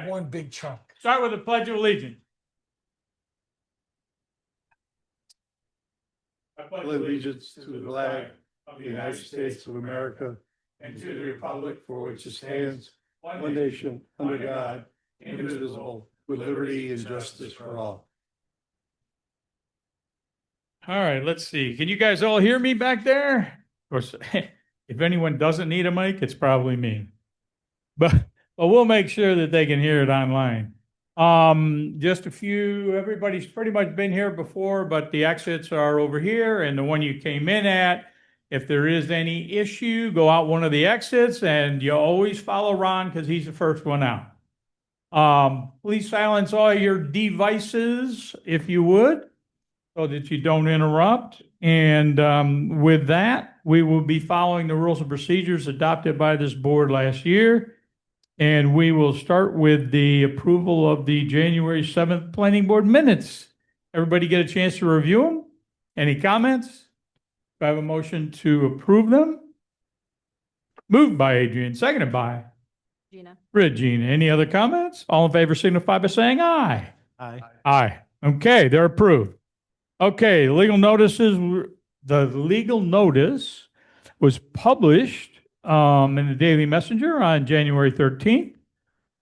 right. one big chunk. Start with the Pledge of Allegiance. I pledge Allegiance to the flag of the United States of America and to the republic for which it stands, one nation, under God, indivisible, with liberty and justice for all. All right, let's see. Can you guys all hear me back there? Of course, if anyone doesn't need a mic, it's probably me. But we'll make sure that they can hear it online. Just a few, everybody's pretty much been here before, but the exits are over here and the one you came in at. If there is any issue, go out one of the exits and you always follow Ron because he's the first one out. Please silence all your devices if you would, so that you don't interrupt. And with that, we will be following the rules and procedures adopted by this board last year. And we will start with the approval of the January 7th Planning Board minutes. Everybody get a chance to review them? Any comments? Do I have a motion to approve them? Moved by Adrian, seconded by Gina. Regina. Any other comments? All in favor signify by saying aye. Aye. Aye. Okay, they're approved. Okay, legal notices. The legal notice was published in the Daily Messenger on January 13th.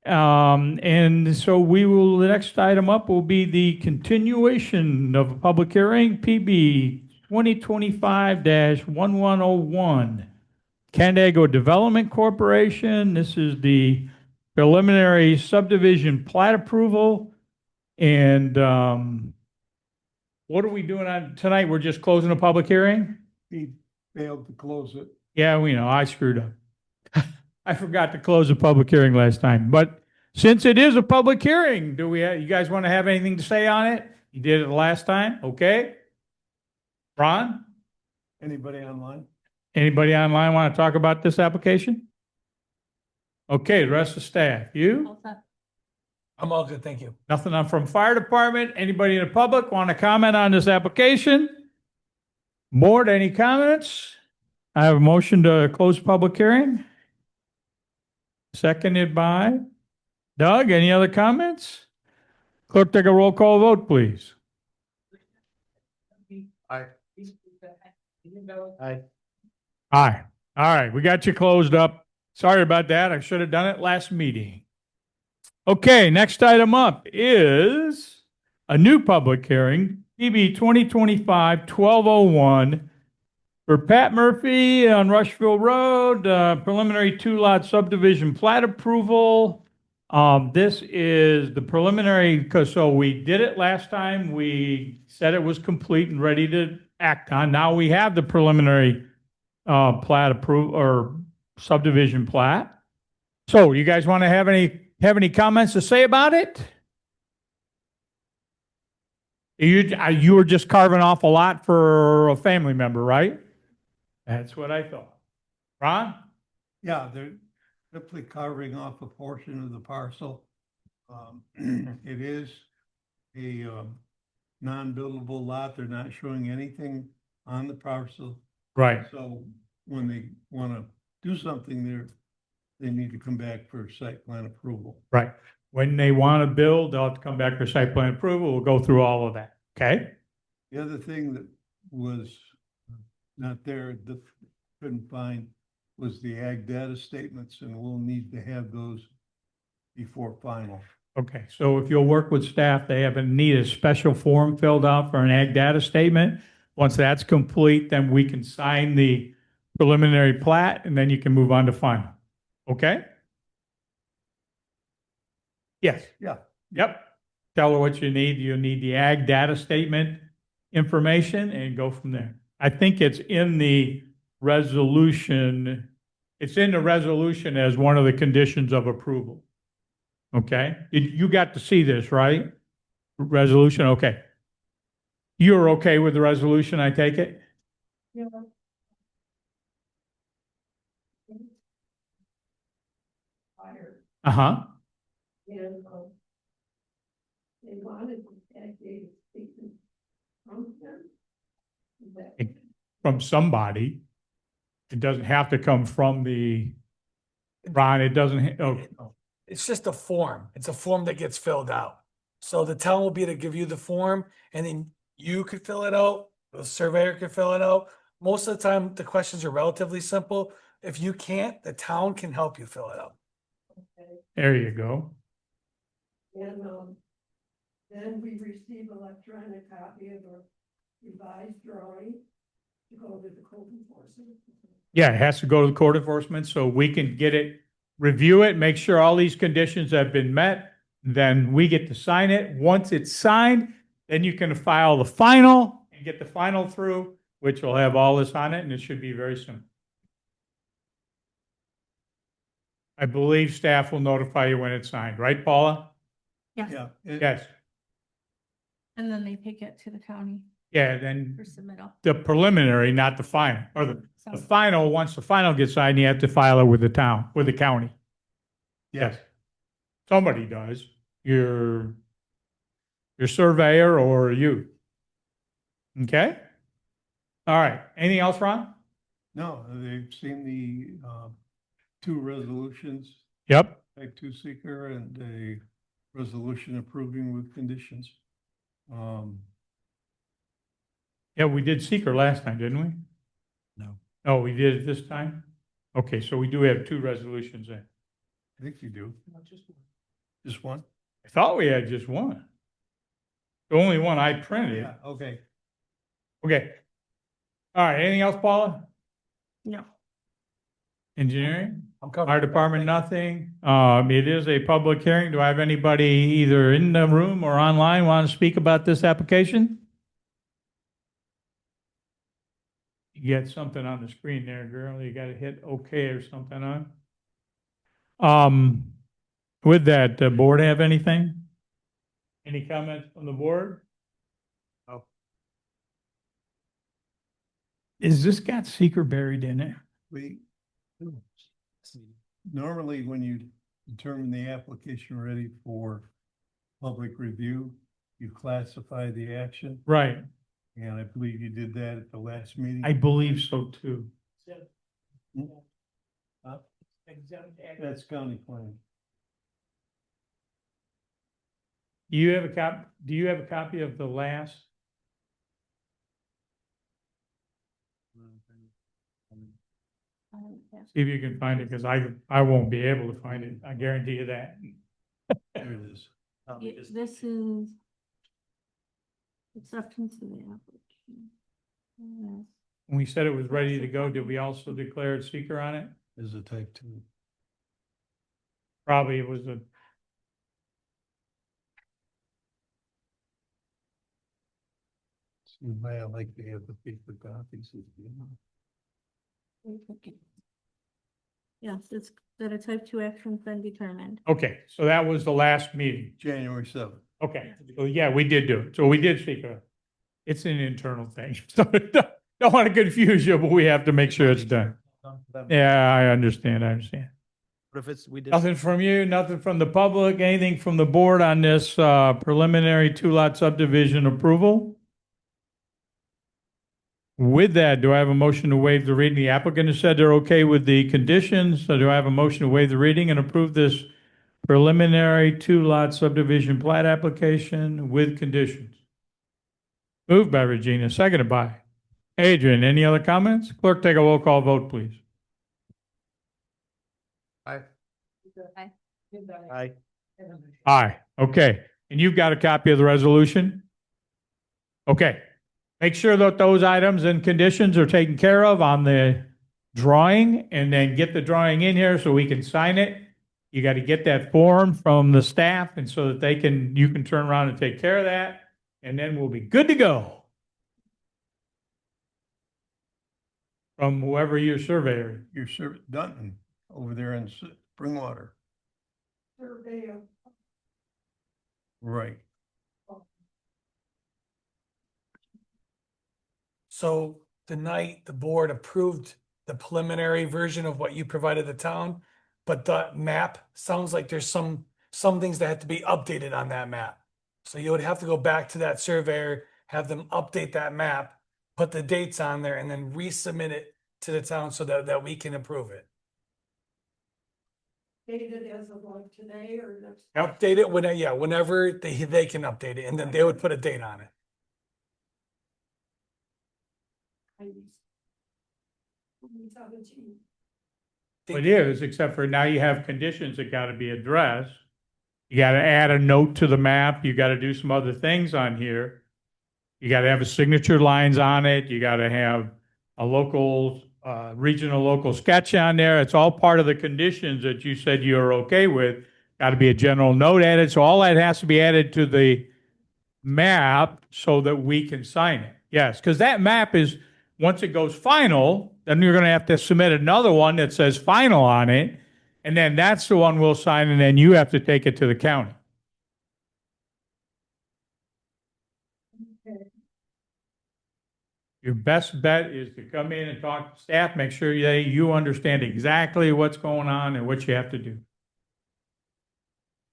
And so the next item up will be the continuation of a public hearing, PB 2025-1101. Canandaigua Development Corporation. This is the preliminary subdivision plat approval. And what are we doing on tonight? We're just closing a public hearing? He failed to close it. Yeah, we know. I screwed up. I forgot to close the public hearing last time. But since it is a public hearing, you guys want to have anything to say on it? You did it last time? Okay. Ron? Anybody online? Anybody online want to talk about this application? Okay, the rest of staff. You? I'm all good, thank you. Nothing on from fire department. Anybody in the public want to comment on this application? Board, any comments? I have a motion to close public hearing. Seconded by Doug. Any other comments? Clerk, take a roll call vote, please. Aye. Aye. Aye. All right, we got you closed up. Sorry about that. I should have done it last meeting. Okay, next item up is a new public hearing, PB 2025-1201, for Pat Murphy on Rushville Road, preliminary two-lot subdivision plat approval. This is the preliminary, so we did it last time. We said it was complete and ready to act on. Now we have the preliminary plat approval or subdivision plat. So you guys want to have any comments to say about it? You were just carving off a lot for a family member, right? That's what I thought. Ron? Yeah, they're simply carving off a portion of the parcel. It is a non-buildable lot. They're not showing anything on the parcel. Right. So when they want to do something there, they need to come back for site plan approval. Right. When they want to build, they'll have to come back for site plan approval. We'll go through all of that. Okay? The other thing that was not there, that couldn't find, was the ag data statements, and we'll need to have those before final. Okay. So if you'll work with staff, they need a special form filled out for an ag data statement. Once that's complete, then we can sign the preliminary plat and then you can move on to final. Okay? Yes. Yeah. Yep. Tell her what you need. You need the ag data statement information and go from there. I think it's in the resolution. It's in the resolution as one of the conditions of approval. Okay? You got to see this, right? Resolution, okay. You're okay with the resolution, I take it? Yeah. Uh-huh. And they wanted to actually statement from them. From somebody. It doesn't have to come from Ron, it doesn't, it's just a form. It's a form that gets filled out. So the town will be to give you the form and then you could fill it out, the surveyor could fill it out. Most of the time, the questions are relatively simple. If you can't, the town can help you fill it out. There you go. And, then we receive electronic copy of a revised drawing to go to the code enforcement. Yeah, it has to go to the court enforcement so we can get it, review it, make sure all these conditions have been met. Then we get to sign it. Once it's signed, then you can file the final and get the final through, which will have all this on it, and it should be very simple. I believe staff will notify you when it's signed, right, Paula? Yes, Yeah. Yes. and then they take it to the county Yeah, then for submittal. the preliminary, not the final, or the So, final, once the final gets signed, you have to file it with the town, with the county. Yes. Somebody does, your surveyor or you. Okay? All right. Anything else, Ron? No, they've seen the, two resolutions, Yep. type two seeker and a resolution approving with conditions. Yeah, we did seeker last time, didn't we? No. Oh, we did it this time? Okay, so we do have two resolutions in. I think you do. Just one? I thought we had just one. The only one I printed. Yeah, okay. Okay. All right, anything else, Paula? no, Engineering? I'm covered. Fire department, nothing. It is a public hearing. Do I have anybody either in the room or online want to speak about this application? You got something on the screen there, girl. You got to hit OK or something on. With that, the board have anything? Any comments from the board? No. Is this got seeker buried in it? We, normally when you determine the application ready for public review, you classify the action, Right. and I believe you did that at the last meeting. I believe so too. Huh? That's county planning. Do you have a copy of the last? yeah. See if you can find it, because I won't be able to find it. I guarantee you that. There it is. This is acceptance of the application. Yes. When we said it was ready to go, did we also declare a seeker on it? Is a type two. Probably it was a, You may like to have the paper copies. Yes, it's that a type 2 action's been determined. okay, so that was the last meeting. January 7th. Okay, so yeah, we did do it. So we did seek a, it's an internal thing. So don't want to confuse you, but we have to make sure it's done. Yeah, I understand. But if it's, we did. Nothing from you, nothing from the public, anything from the board on this preliminary 2-lot subdivision approval? With that, do I have a motion to waive the reading? The applicant has said they're okay with the conditions, so do I have a motion to waive the reading and approve this preliminary 2-lot subdivision plat application with conditions? Moved by Regina, seconded by Adrian. Any other comments? Clerk, take a roll call vote, please. Aye. Aye. Aye. Aye. Okay. And you've got a copy of the resolution? Okay. Make sure that those items and conditions are taken care of on the drawing, and then get the drawing in here so we can sign it. You got to get that form from the staff, and so that you can turn around and take care of that, and then we'll be good to go. From whoever your surveyor. Your Dunton over there in Springwater. Surveyor. Right. So tonight, the board approved the preliminary version of what you provided the town, but the map sounds like there's some things that have to be updated on that map. So you would have to go back to that surveyor, have them update that map, put the dates on there, and then resubmit it to the town so that we can approve it. dated as of like today or next? Update it whenever they can update it, and then they would put a date on it. 2017. It is, except for now you have conditions that gotta be addressed. You gotta add a note to the map, you gotta do some other things on here. You gotta have a signature lines on it, you gotta have a local, regional local sketch on there. It's all part of the conditions that you said you're okay with. Gotta be a general note added, so all that has to be added to the map so that we can sign it. Yes, because that map is, once it goes final, then you're going to have to submit another one that says final on it. And then that's the one we'll sign, and then you have to take it to the county. Your best bet is to come in and talk to staff, make sure you understand exactly what's going on and what you have to do.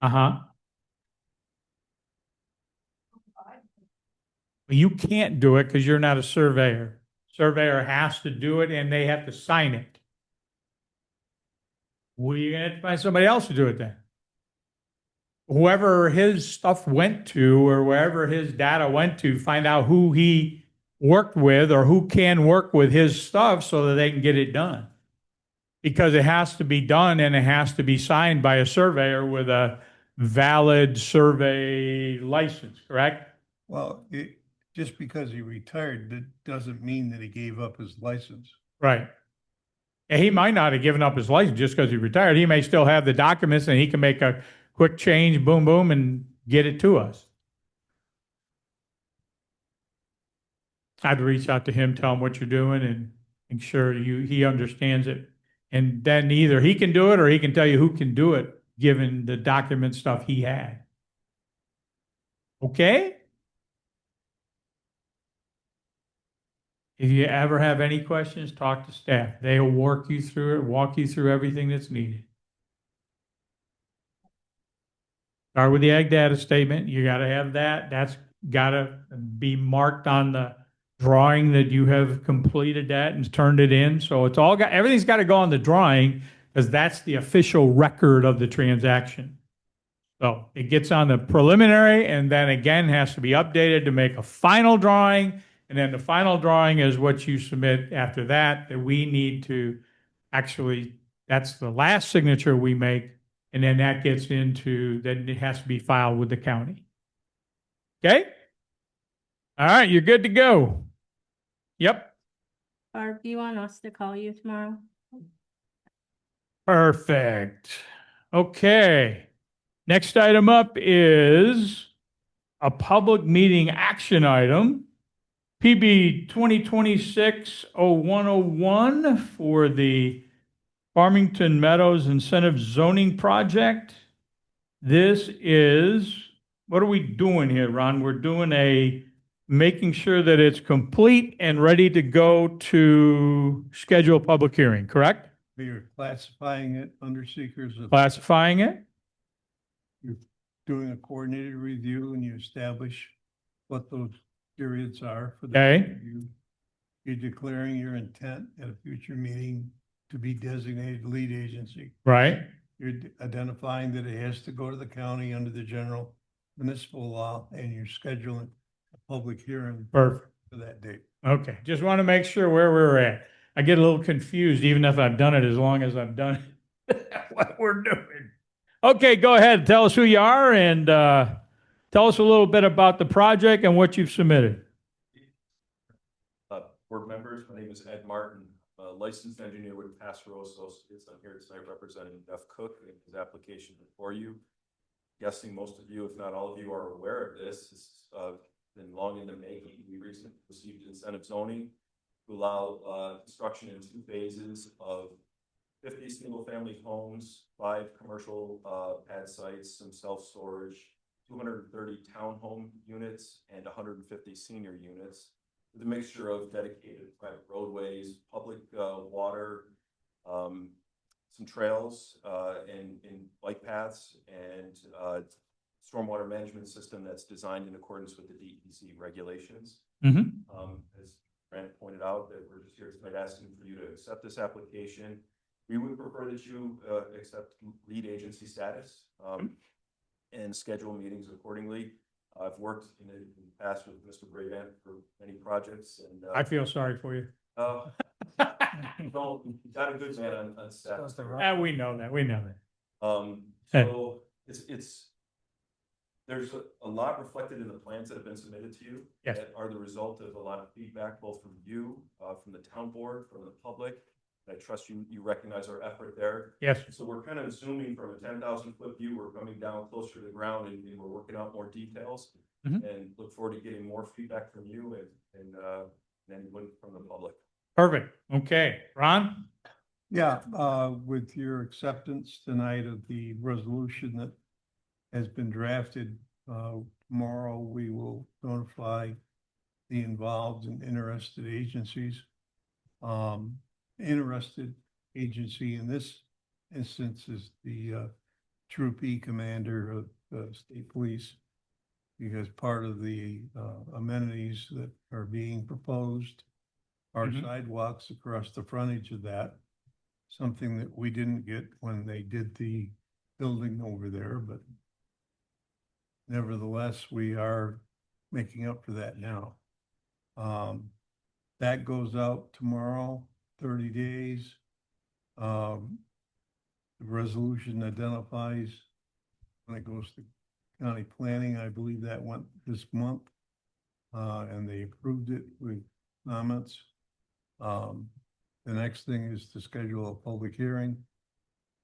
Uh-huh. You can't do it because you're not a surveyor. Surveyor has to do it and they have to sign it. Well, you're gonna have to find somebody else to do it then. Whoever his stuff went to or wherever his data went to, find out who he worked with or who can work with his stuff so that they can get it done. Because it has to be done and it has to be signed by a surveyor with a valid survey license, correct? Well, just because he retired, that doesn't mean that he gave up his license. Right. And he might not have given up his license just because he retired. He may still have the documents and he can make a quick change, boom, boom, and get it to us. I'd reach out to him, tell him what you're doing, and make sure he understands it. And then either he can do it or he can tell you who can do it, given the document stuff he had. Okay? If you ever have any questions, talk to staff. They'll work you through it, walk you through everything that's needed. Start with the ag data statement. You got to have that. That's got to be marked on the drawing that you have completed that and turned it in. So it's all got, everything's got to go on the drawing because that's the official record of the transaction. So it gets on the preliminary and then again has to be updated to make a final drawing. And then the final drawing is what you submit after that we need to actually, that's the last signature we make. And then that gets into, then it has to be filed with the county. Okay? All right, you're good to go. Yep, Barb, do you want us to call you tomorrow? perfect. Okay. Next item up is a public meeting action item. PB 2026-0101 for the Farmington Meadows Incentive Zoning Project. This is, what are we doing here, Ron? We're doing making sure that it's complete and ready to go to schedule a public hearing, correct? You're classifying it under seekers of, Classifying it? you're doing a coordinated review and you establish what those periods are for the Okay. review. You're declaring your intent at a future meeting to be designated lead agency. Right? You're identifying that it has to go to the county under the general municipal law, and you're scheduling a public hearing Perfect. for that date. Okay, just want to make sure where we're at. I get a little confused even if I've done it as long as I've done what we're doing. Okay, go ahead. Tell us who you are and tell us a little bit about the project and what you've submitted. Board members, my name is Ed Martin, a licensed engineer with Passero Associates. I'm here tonight representing Jeff Cook and his application before you. Guessing most of you, if not all of you, are aware of this. This has been long in the making. We recently received incentive zoning to allow construction in 2 phases of 50 single-family homes, 5 commercial pad sites, some self-storage, 230 townhome units, and 150 senior units, with a mixture of dedicated private roadways, public water, some trails, and bike paths, and stormwater management system that's designed in accordance with the DEC regulations. Mm-hmm. As Brent pointed out, that we're just here tonight asking for you to accept this application We would prefer that you accept lead agency status and schedule meetings accordingly. I've worked in the past with Mr. Brabant for many projects and. I feel sorry for you. No, you've got a good man on staff. We know that, we know that. So it's, there's a lot reflected in the plans that have been submitted to you. Yes. That are the result of a lot of feedback, both from you, from the town board, from the public. I trust you recognize our effort there. Yes, So we're kind of assuming from a 10,000-foot view, we're coming down closer to the ground and we're working out more details. Mhm. And look forward to getting more feedback from you and anyone from the public. perfect. Okay, Ron? Yeah, with your acceptance tonight of the resolution that has been drafted, tomorrow we will notify the involved and interested agencies. Interested agency in this instance is the Troop E commander of the state police. Because part of the amenities that are being proposed are Mhm. sidewalks across the frontage of that. Something that we didn't get when they did the building over there, but nevertheless, we are making up for that now. That goes out tomorrow, 30 days. The resolution identifies when it goes to county planning, I believe that went this month. And they approved it with comments. The next thing is to schedule a public hearing.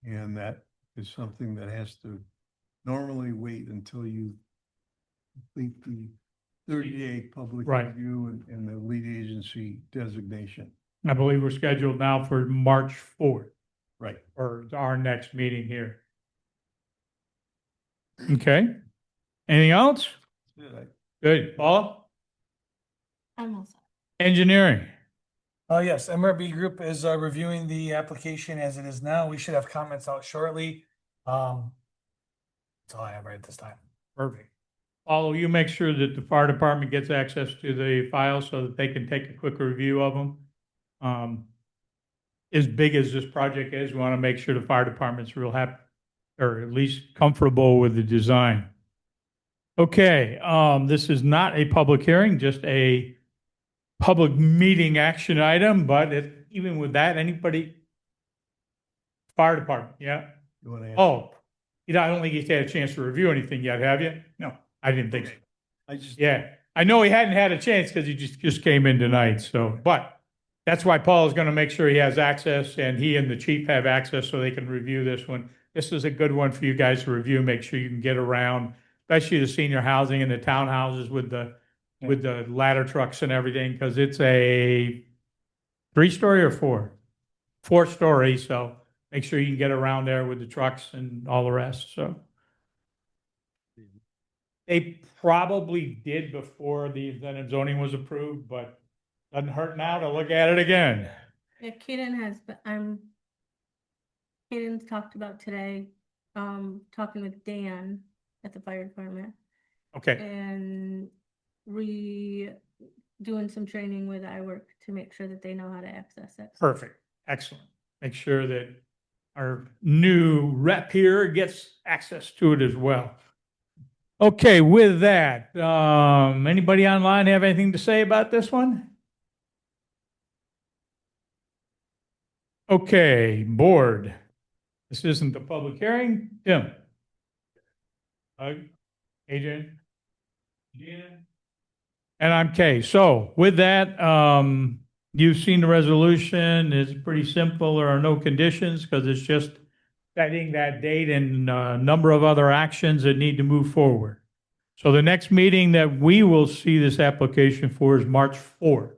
And that is something that has to normally wait until you complete the 30-day public Right. review and the lead agency designation. I believe we're scheduled now for March 4th, Right. or our next meeting here. Okay, anything else? Good, Paul? I'm all set. Engineering, Yes, MRB Group is reviewing the application as it is now. We should have comments out shortly. That's all I have right at this time. perfect. Paul, will you make sure that the fire department gets access to the files so that they can take a quick review of them? As big as this project is, we want to make sure the fire department's real happy, or at least comfortable with the design. Okay, this is not a public hearing, just a public meeting action item, but even with that, anybody? Fire department, yeah? You want to ask? Oh, I don't think you've had a chance to review anything yet, have you? No, I didn't think so. I just. Yeah, I know he hadn't had a chance because he just came in tonight, so, but that's why Paul is going to make sure he has access and he and the chief have access so they can review this one. This is a good one for you guys to review, make sure you can get around, especially the senior housing and the townhouses with the ladder trucks and everything, because it's a 3-story or 4? 4-story, so make sure you can get around there with the trucks and all the rest, so. They probably did before the incentive zoning was approved, but doesn't hurt now to look at it again. Yeah, Kaden has, but Kaden's talked about today, talking with Dan at the fire department Okay, and doing some training with iWork to make sure that they know how to access it. perfect, excellent. Make sure that our new rep here gets access to it as well. Okay, with that, anybody online have anything to say about this one? Okay, board. This isn't the public hearing. Tim? Adrian? Gina? And I'm Kay. So with that, you've seen the resolution. It's pretty simple. There are no conditions because it's just setting that date and a number of other actions that need to move forward. So the next meeting that we will see this application for is March 4th.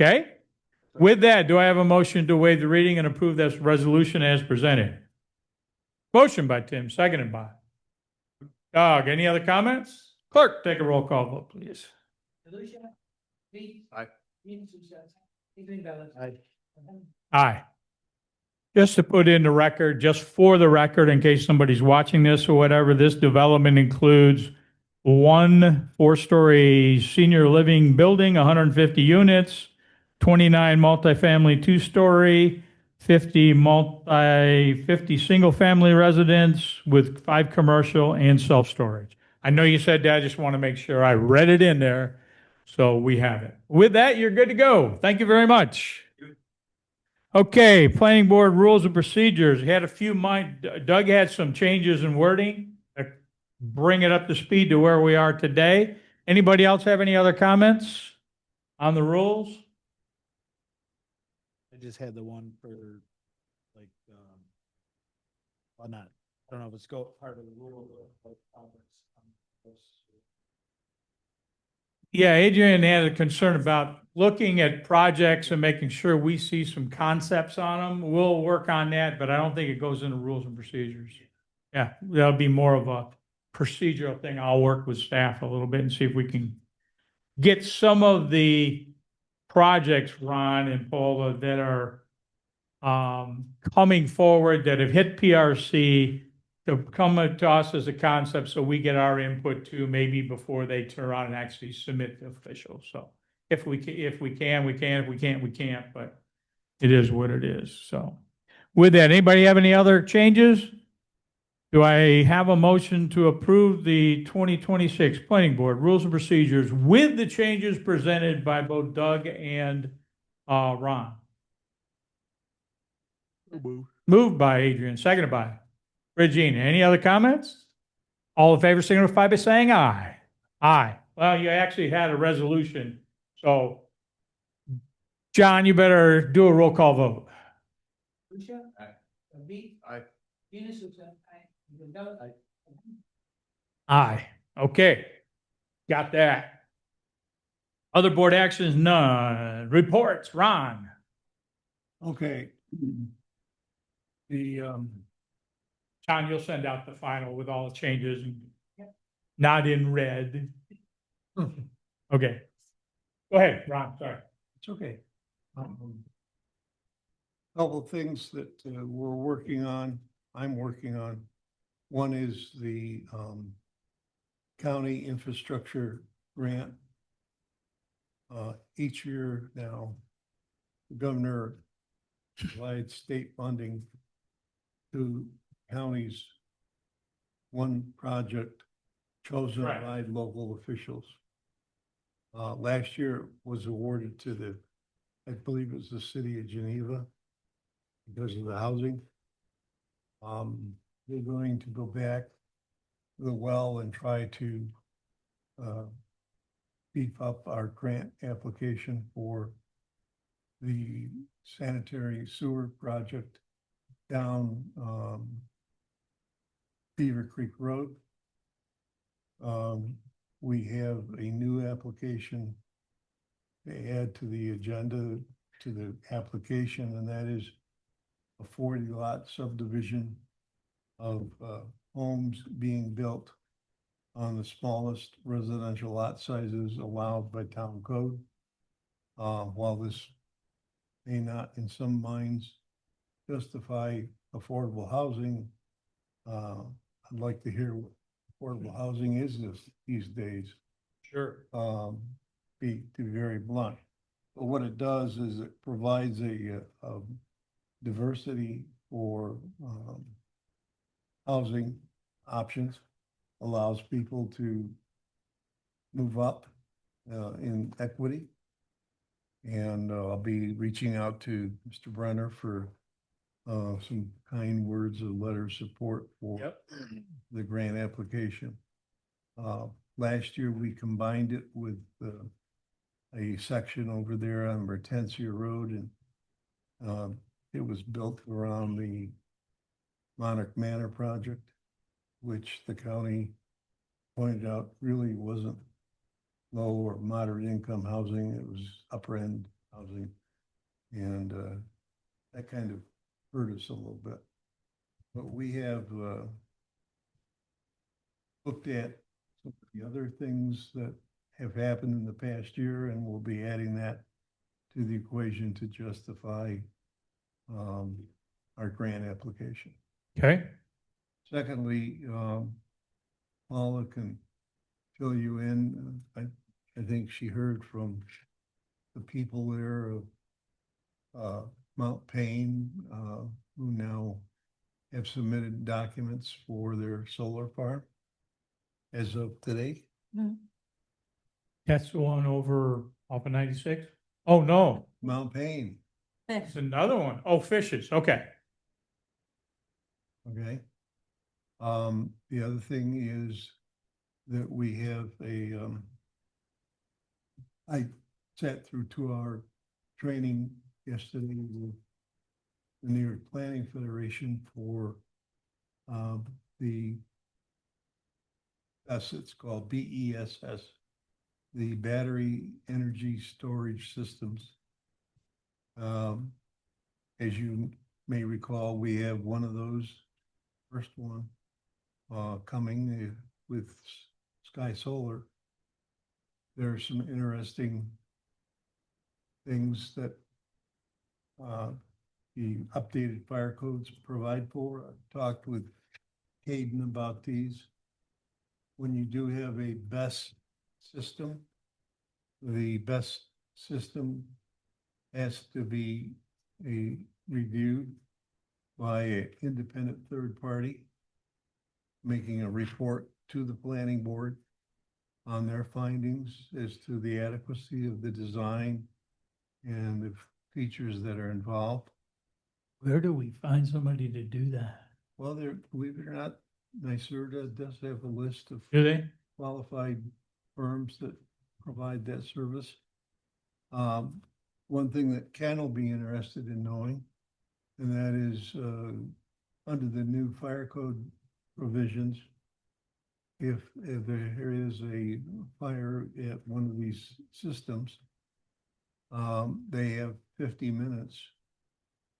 Okay? With that, do I have a motion to waive the reading and approve this resolution as presented? Motion by Tim, seconded by Doug. Any other comments? Clerk, take a roll call vote, please. Aye. Aye. Aye. Just to put in the record, just for the record, in case somebody's watching this or whatever, this development includes 1 4-story senior living building, 150 units, 29 multifamily 2-story, 50 single-family residents with 5 commercial and self-storage. I know you said that, I just want to make sure I read it in there, so we have it. With that, you're good to go. Thank you very much. Okay, planning board rules and procedures. Had a few Doug had some changes in wording. Bring it up to speed to where we are today. Anybody else have any other comments on the rules? I just had the one for like, well, not, I don't know if it's part of the rule or like comments on this. Yeah, Adrian had a concern about looking at projects and making sure we see some concepts on them. We'll work on that, but I don't think it goes into rules and procedures. Yeah, that'll be more of a procedural thing. I'll work with staff a little bit and see if we can get some of the projects, Ron and Paula, that are coming forward that have hit PRC to come to us as a concept so we get our input too, maybe before they turn around and actually submit to officials. So if we can, we can. If we can't, we can't. But it is what it is. So with that, anybody have any other changes? Do I have a motion to approve the 2026 Planning Board Rules and Procedures with the changes presented by both Doug and Ron? Moved by Adrian, seconded by Regina. Any other comments? All in favor signify by saying aye. Aye. Well, you actually had a resolution, so John, you better do a roll call vote. Lucia? Aye. B? Aye. Venus? Aye. Gonzalez? Aye. Aye. Okay. Got that. Other board actions, none. Reports, Ron. Okay. The, John, you'll send out the final with all the changes and not in red. Okay. Go ahead, Ron, sorry. it's okay. Couple of things that we're working on, I'm working on. One is the county infrastructure grant. Each year now, the governor provides state funding to counties, one project chosen Right. by local officials. Last year was awarded to the, I believe it was the city of Geneva because of the housing. They're going to go back to the well and try to beef up our grant application for the sanitary sewer project down Beaver Creek Road. We have a new application to add to the agenda to the application, and that is a 40-lot subdivision of homes being built on the smallest residential lot sizes allowed by town code. While this may not in some minds justify affordable housing, I'd like to hear what affordable housing is these days. Sure. To be very blunt. But what it does is it provides a diversity for housing options, allows people to move up in equity. And I'll be reaching out to Mr. Brenner for some kind words of letter of support for the grant application. Last year, we combined it with a section over there on Mertensia Road, and it was built around the Monarch Manor project, which the county pointed out really wasn't low or moderate income housing. It was upper end housing. And that kind of hurt us a little bit. But we have looked at some of the other things that have happened in the past year, and we'll be adding that to the equation to justify our grant application. Okay. Secondly, Paula can fill you in. I think she heard from the people there of Mount Payne, who now have submitted documents for their solar farm as of today. That's the one over off of 96? Oh, no, Mount Payne, Fish. it's another one. Oh, Fishes, okay. okay? The other thing is that we have I sat through 2-hour training yesterday with the New York Planning Federation for the, it's called BESS, the Battery Energy Storage Systems. As you may recall, we have one of those, first one, coming with Sky Solar. There are some interesting things that the updated fire codes provide for. I've talked with Hayden about these. When you do have a BESS system, the BESS system has to be reviewed by an independent third party, making a report to the planning board on their findings as to the adequacy of the design and the features that are involved. Where do we find somebody to do that? Well, there, believe it or not, NYSERDA does have a list of Do they? qualified firms that provide that service. One thing that Ken will be interested in knowing, and that is under the new fire code provisions, if there is a fire at one of these systems, they have 50 minutes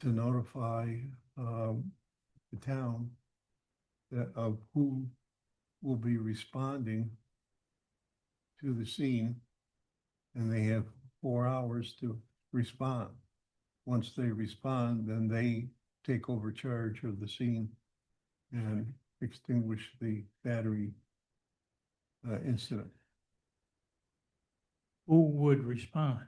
to notify the town of who will be responding to the scene, and they have 4 hours to respond. Once they respond, then they take over charge of the scene and extinguish the battery incident. Who would respond?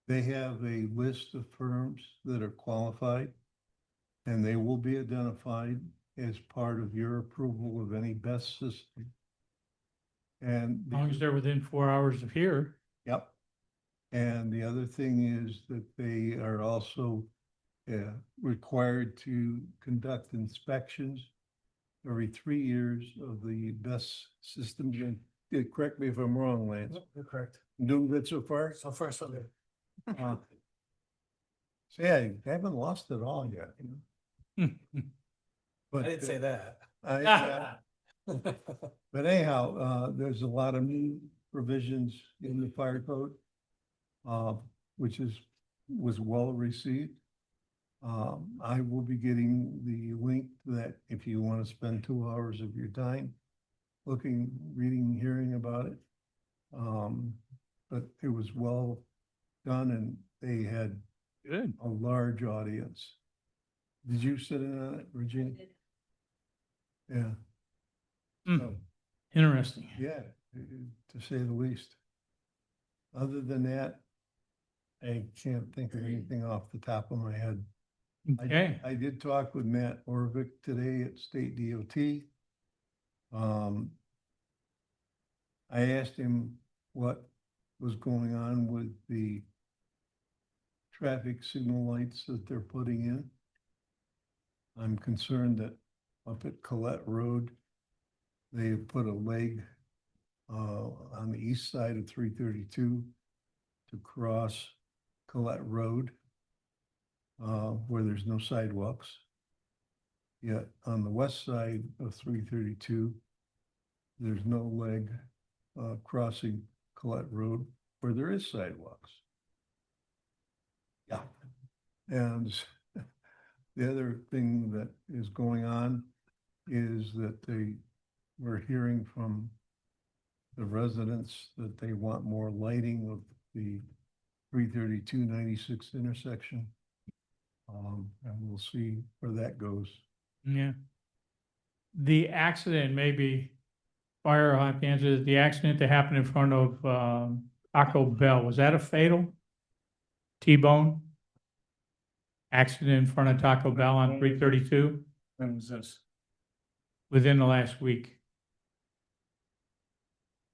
They have a list of firms that are qualified, and they will be identified as part of your approval of any BESS system. And As long as they're within 4 hours of here. yep. And the other thing is that they are also required to conduct inspections every 3 years of the BESS systems. And correct me if I'm wrong, Lance. You're correct. Doing good so far? So far, so good. So yeah, I haven't lost it all yet. I But didn't say that. But anyhow, there's a lot of new provisions in the fire code, which was well received. I will be getting the link to that if you want to spend 2 hours of your time looking, reading, hearing about it. But it was well done, and they had Good. a large audience. Did you sit in on it, Regina? Yeah. Hmm. So, Interesting. yeah, to say the least. Other than that, I can't think of anything off the top of my head. Okay. I did talk with Matt Orvik today at State DOT. I asked him what was going on with the traffic signal lights that they're putting in. I'm concerned that up at Colette Road, they put a leg on the east side of 332 to cross Colette Road, where there's no sidewalks. Yet on the west side of 332, there's no leg crossing Colette Road where there is sidewalks. Yeah. And the other thing that is going on is that we're hearing from the residents that they want more lighting of the 332-96 intersection. And we'll see where that goes. Yeah. The accident, maybe fire, I'll have to answer, the accident that happened in front of Taco Bell, was that a fatal? T-bone? accident in front of Taco Bell on 332 When was this? within the last week.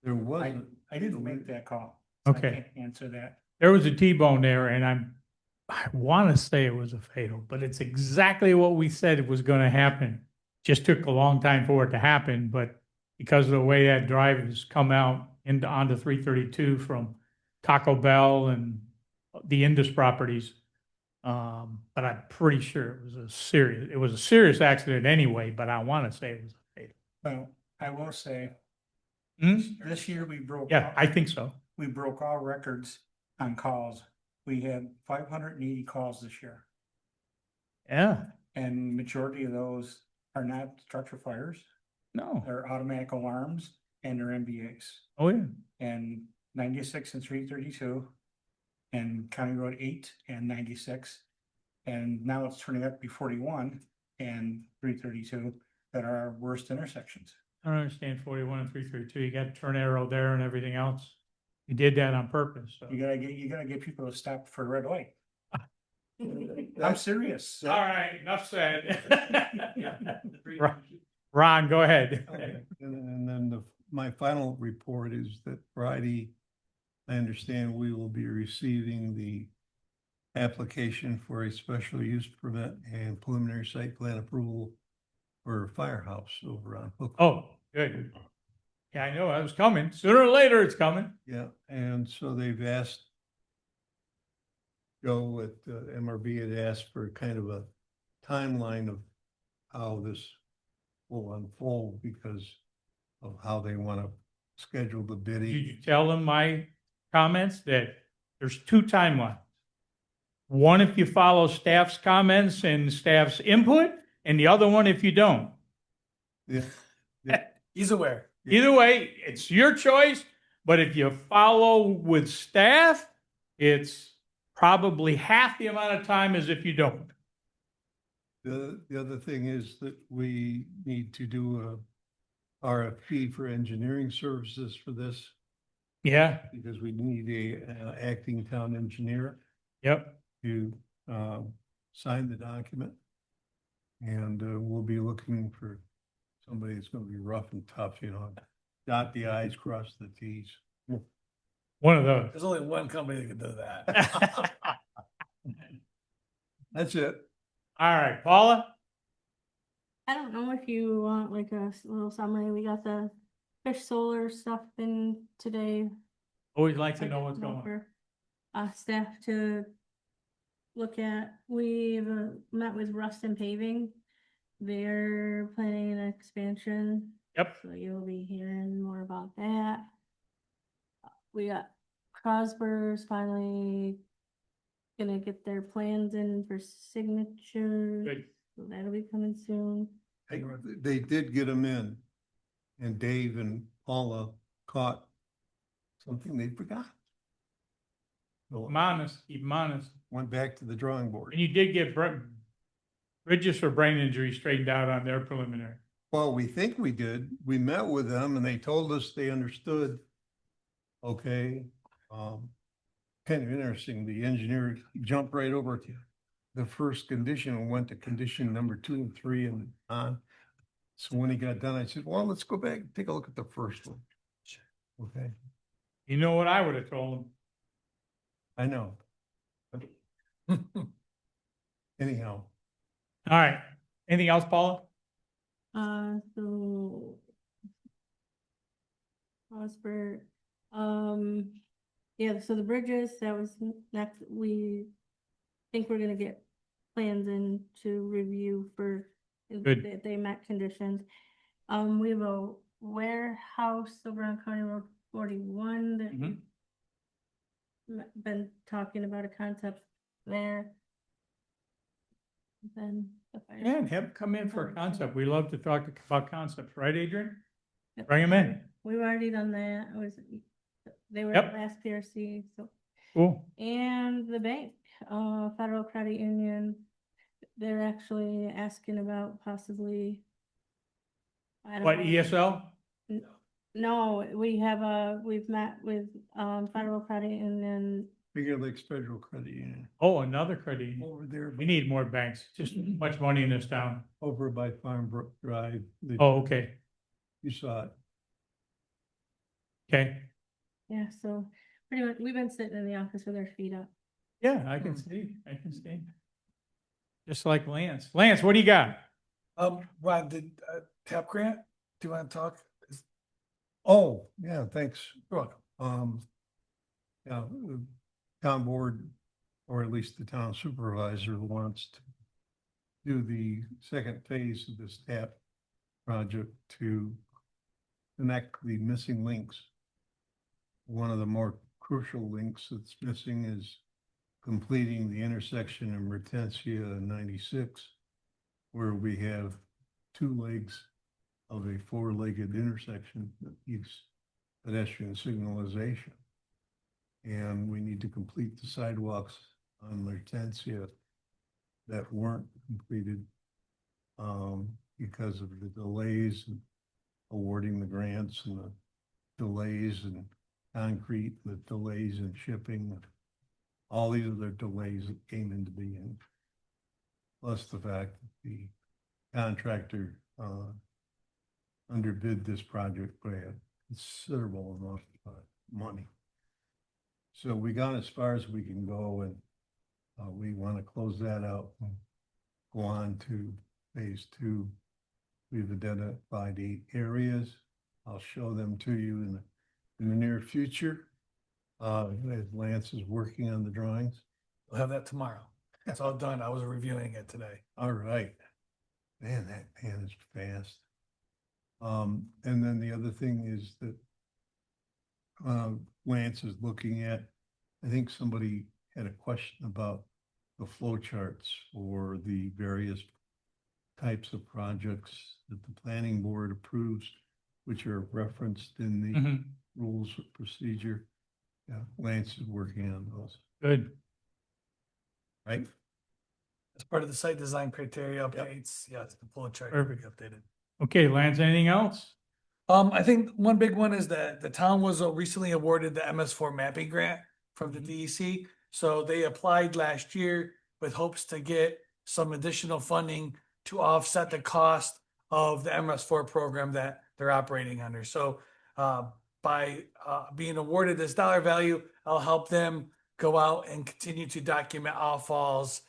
There wasn't. I didn't make that call. so I Okay. can't answer that. There was a T-bone there, and I want to say it was a fatal, but it's exactly what we said it was going to happen. Just took a long time for it to happen, but because of the way that drive has come out into onto 332 from Taco Bell and the Indus properties, but I'm pretty sure it was a serious accident anyway. But I want to say it was a fatal. Well, I will say, Hmm? this year we broke. Yeah, I think so. We broke all records on calls. We had 580 calls this year, Yeah. and majority of those are not structure fires. No. They're automatic alarms and they're MBAs. Oh yeah. And 96 and 332 and County Road 8 and 96. And now it's turning up to be 41 and 332 that are our worst intersections. I don't understand 41 and 332. You got a turn arrow there and everything else. You did that on purpose. So. You gotta get people to stop for red light. I'm serious. All right, enough said. Ron, go ahead. And then my final report is that Friday, I understand we will be receiving the application for a special use permit and preliminary site plan approval for a firehouse over on Hook. Oh, good. Yeah, I know I was coming. Sooner or later, it's coming. Yeah, and so they've asked, Joe at MRB had asked for kind of a timeline of how this will unfold because of how they want to schedule the Did bidding. you tell them my comments that there's two timelines? One, if you follow staff's comments and staff's input, and the other one if you don't. Yeah, He's aware. Either way, it's your choice, but if you follow with staff, it's probably half the amount of time as if you don't. the other thing is that we need to do a RFP for engineering services for this Yeah, because we need a acting town engineer yep. to sign the document. And we'll be looking for somebody that's gonna be rough and tough, dot the i's, cross the t's. One of those. There's only one company that can do that. That's it. All right, Paula? I don't know if you want like a little summary. We got the fish solar stuff in today. Always like to I know what's don't going on. for, staff to look at. We've met with Ruston Paving. They're planning an expansion. Yep. So you'll be hearing more about that. We got Crosber's finally gonna get their plans in for signature. Good. So that'll be coming soon. They did get them in. And Dave and Paula caught something they forgot. So Keep 'em honest, keep 'em honest. went back to the drawing board. And you did get Bridges for brain injury straightened out on their preliminary. Well, we think we did. We met with them and they told us they understood. Okay, kind of interesting. The engineer jumped right over to the first condition and went to condition number 2 and 3 and on. So when he got done, I said, well, let's go back and take a look at the first one. Okay, You know what I would have told them? I know. Anyhow, All right. Anything else, Paula? So Osborne, yeah, so the bridges, that was next, we think we're gonna get plans in to review for if Good. they met conditions. We have a warehouse over on County Road 41 that Mhm. we've been talking about a concept there. Then the fire. Yeah, and have them come in for a concept. We love to talk about concepts, right, Adrian? Yep. Bring them in. We've already done that. They were Yep. at last PRC, so. Cool. And the bank, Federal Credit Union, they're actually asking about possibly. I don't What, know. ESL? No, we have we've met with, Federal Credit Union Finger Lakes Federal Credit Union, Oh, another credit union. over there, We need more banks, just too much money in this town. over by Farm Brook Drive. Oh, okay, You saw it. okay. Yeah, so pretty much, we've been sitting in the office with our feet up. Yeah, I can see, I can see. Just like Lance. Lance, what do you got? Ron, did, TAP grant, do you want to talk? Oh, yeah, thanks. You're welcome. Yeah, the town board, or at least the town supervisor, wants to do the second phase of this TAP project to connect the missing links. One of the more crucial links that's missing is completing the intersection in Retensia and 96, where we have two legs of a four-legged intersection that needs pedestrian signalization. And we need to complete the sidewalks on Retensia that weren't completed because of the delays in awarding the grants and the delays in concrete, the delays in shipping, all these other delays that came into being. Plus the fact that the contractor underbid this project by a considerable amount of money. So we got as far as we can go, and we want to close that out and go on to phase two. We've identified 8 areas. I'll show them to you in the near future. As Lance is working on the drawings. We'll have that tomorrow. It's all done. I was reviewing it today. All right. Man, that man is fast. And then the other thing is that Lance is looking at, I think somebody had a question about the flow charts for the various types of projects that the planning board approves, which are referenced in the Mhm. rules of procedure. Yeah, Lance is working on those, Good. right? As part of the site design criteria updates, yeah, it's the full chart will be updated. Okay, Lance, anything else? I think one big one is that the town was recently awarded the MS4 mapping grant from the DEC. So they applied last year with hopes to get some additional funding to offset the cost of the MS4 program that they're operating under. So by being awarded this dollar value, I'll help them go out and continue to document outfalls,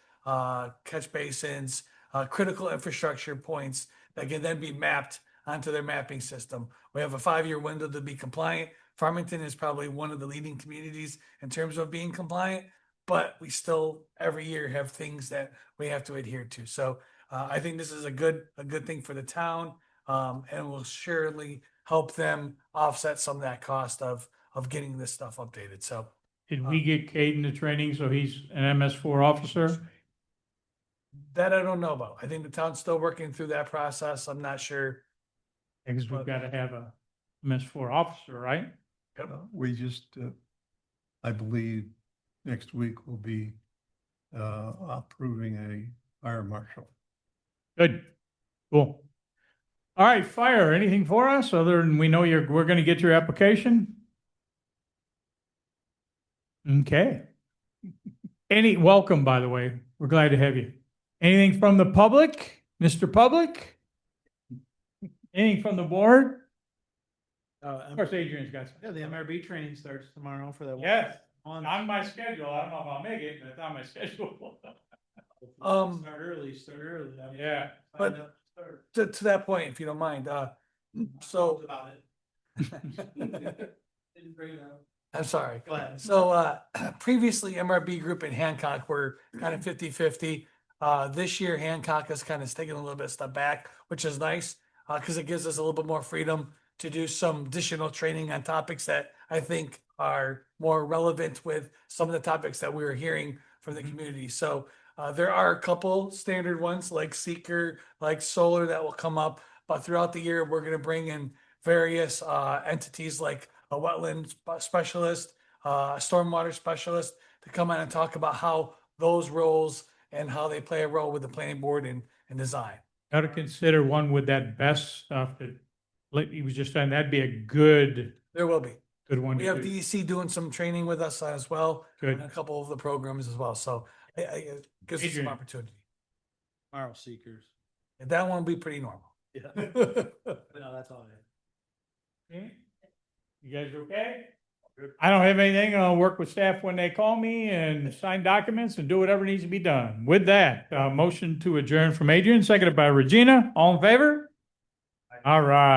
catch basins, critical infrastructure points that can then be mapped onto their mapping system. We have a 5-year window to be compliant. Farmington is probably one of the leading communities in terms of being compliant, but we still every year have things that we have to adhere to. So I think this is a good thing for the town, and will surely help them offset some of that cost of getting this stuff updated. So Did we get Caden the training so he's an MS4 officer? that I don't know about. I think the town's still working through that process. I'm not sure. Because we've got to have a MS4 officer, right? We just, I believe next week we'll be approving a fire marshal. Good, cool. All right, fire, anything for us other than we know we're gonna get your application? Okay. Welcome, by the way. We're glad to have you. Anything from the public, Mr. Public? Anything from the board? Of course, Adrian's got some. Yeah, the MRB training starts tomorrow for that. Yes, on my schedule. I don't know if I'll make it, but it's on my schedule. Start early. I mean, Yeah. But- sign up, start. To that point, if you don't mind, so About it. Didn't bring it up. I'm sorry. Go ahead. So previously MRB Group and Hancock were kind of 50-50. This year Hancock has kind of taken a little bit of step back, which is nice because it gives us a little bit more freedom to do some additional training on topics that I think are more relevant with some of the topics that we were hearing from the community. So there are a couple standard ones like seeker, like solar that will come up, but throughout the year, we're going to bring in various entities like a wetland specialist, a stormwater specialist to come in and talk about how those roles and how they play a role with the planning board and design. Got to consider one with that best stuff that like he was just saying, that'd be a good There will be. Good one. We to have do. DEC doing some training with us as well, Good. and a couple of the programs as well, so it gives us some Adrian. opportunity. Mile seekers. That one will be pretty normal. Yeah. No, that's all I have. Okay. You guys okay? I don't have anything. I'll work with staff when they call me and sign documents and do whatever needs to be done. With that, motion to adjourn from Adrian, seconded by Regina. All in favor? All right.